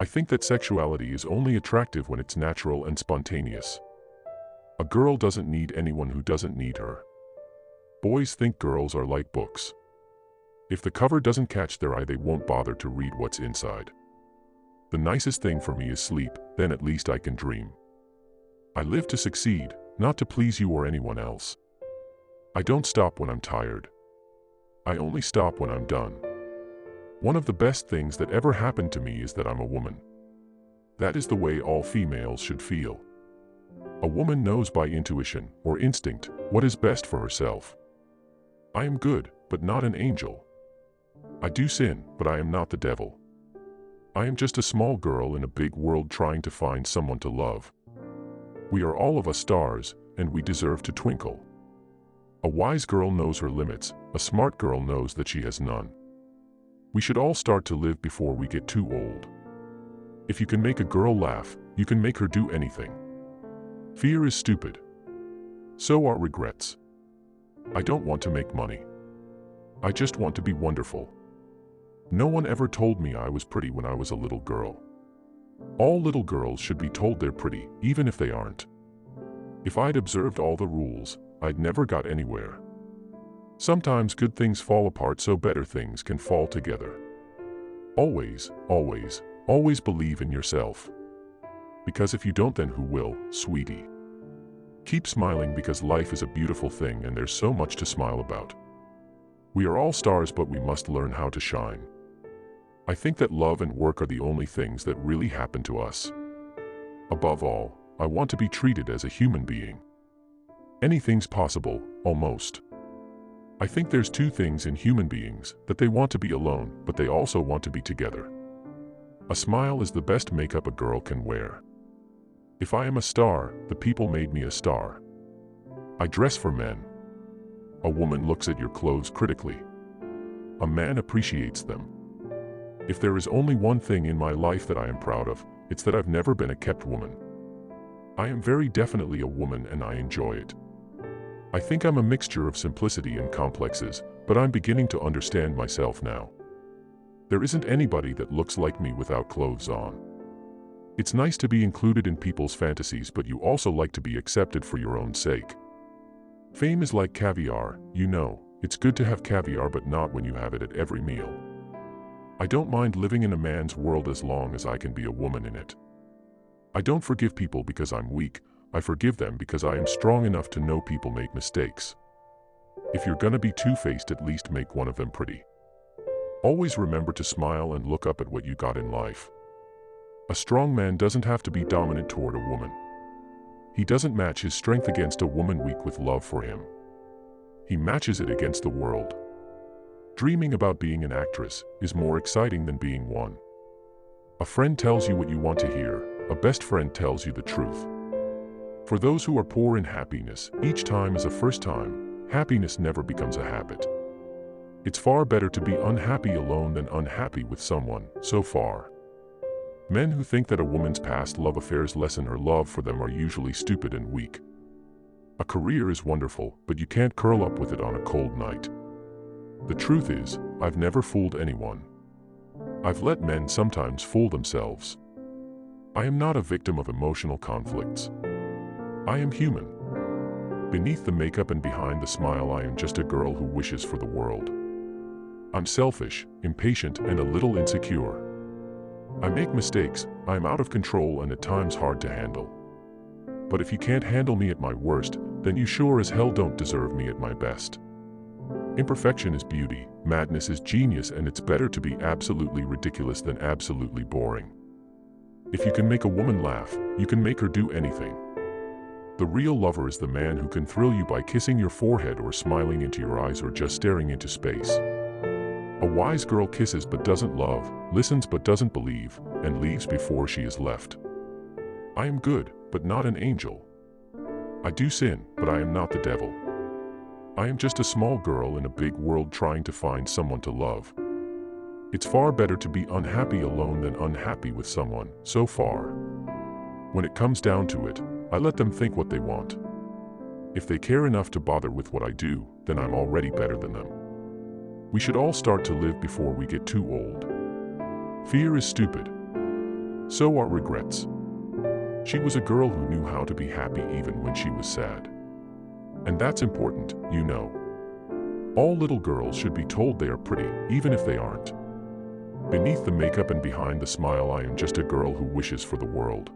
think that sexuality is only attractive when it's natural and spontaneous. A girl doesn't need anyone who doesn't need her. Boys think girls are like books. If the cover doesn't catch their eye, they won't bother to read what's inside. The nicest thing for me is sleep, then at least I can dream. I live to succeed, not to please you or anyone else. I don't stop when I'm tired. I only stop when I'm done. One of the best things that ever happened to me is that I'm a woman. That is the way all females should feel. A woman knows by intuition, or instinct, what is best for herself. I am good, but not an angel. I do sin, but I am not the devil. I am just a small girl in a big world trying to find someone to love. We are all of us stars, and we deserve to twinkle. A wise girl knows her limits, a smart girl knows that she has none. We should all start to live before we get too old. If you can make a girl laugh, you can make her do anything. Fear is stupid. So are regrets. I don't want to make money. I just want to be wonderful. No one ever told me I was pretty when I was a little girl. All little girls should be told they're pretty, even if they aren't. If I'd observed all the rules, I'd never got anywhere. Sometimes good things fall apart so better things can fall together. Always, always, always believe in yourself. Because if you don't, then who will, sweetie? Keep smiling because life is a beautiful thing and there's so much to smile about. We are all stars, but we must learn how to shine. I think that love and work are the only things that really happen to us. Above all, I want to be treated as a human being. Anything's possible, almost. I think there's two things in human beings, that they want to be alone, but they also want to be together. A smile is the best makeup a girl can wear. If I am a star, the people made me a star. I dress for men. A woman looks at your clothes critically. A man appreciates them. If there is only one thing in my life that I am proud of, it's that I've never been a kept woman. I am very definitely a woman and I enjoy it. I think I'm a mixture of simplicity and complexes, but I'm beginning to understand myself now. There isn't anybody that looks like me without clothes on. It's nice to be included in people's fantasies, but you also like to be accepted for your own sake. Fame is like caviar, you know, it's good to have caviar but not when you have it at every meal. I don't mind living in a man's world as long as I can be a woman in it. I don't forgive people because I'm weak, I forgive them because I am strong enough to know people make mistakes. If you're gonna be two-faced, at least make one of them pretty. Always remember to smile and look up at what you got in life. A strong man doesn't have to be dominant toward a woman. He doesn't match his strength against a woman weak with love for him. He matches it against the world. Dreaming about being an actress is more exciting than being one. A friend tells you what you want to hear, a best friend tells you the truth. For those who are poor in happiness, each time is a first time. Happiness never becomes a habit. It's far better to be unhappy alone than unhappy with someone, so far. Men who think that a woman's past love affairs lessen her love for them are usually stupid and weak. A career is wonderful, but you can't curl up with it on a cold night. The truth is, I've never fooled anyone. I've let men sometimes fool themselves. I am not a victim of emotional conflicts. I am human. Beneath the makeup and behind the smile, I am just a girl who wishes for the world. I'm selfish, impatient, and a little insecure. I make mistakes, I'm out of control and at times hard to handle. But if you can't handle me at my worst, then you sure as hell don't deserve me at my best. Imperfection is beauty, madness is genius, and it's better to be absolutely ridiculous than absolutely boring. If you can make a woman laugh, you can make her do anything. The real lover is the man who can thrill you by kissing your forehead or smiling into your eyes or just staring into space. A wise girl kisses but doesn't love, listens but doesn't believe, and leaves before she is left. I am good, but not an angel. I do sin, but I am not the devil. I am just a small girl in a big world trying to find someone to love. It's far better to be unhappy alone than unhappy with someone, so far. When it comes down to it, I let them think what they want. If they care enough to bother with what I do, then I'm already better than them. We should all start to live before we get too old. Fear is stupid. So are regrets. She was a girl who knew how to be happy even when she was sad. And that's important, you know. All little girls should be told they are pretty, even if they aren't. Beneath the makeup and behind the smile, I am just a girl who wishes for the world.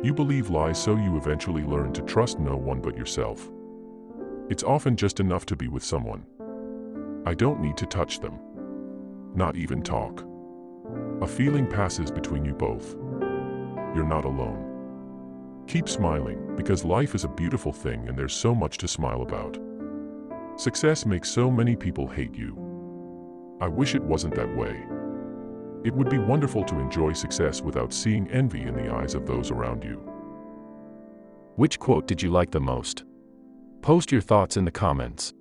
You believe lies so you eventually learn to trust no one but yourself. It's often just enough to be with someone. I don't need to touch them. Not even talk. A feeling passes between you both. You're not alone. Keep smiling, because life is a beautiful thing and there's so much to smile about. Success makes so many people hate you. I wish it wasn't that way. It would be wonderful to enjoy success without seeing envy in the eyes of those around you. Which quote did you like the most? Post your thoughts in the comments.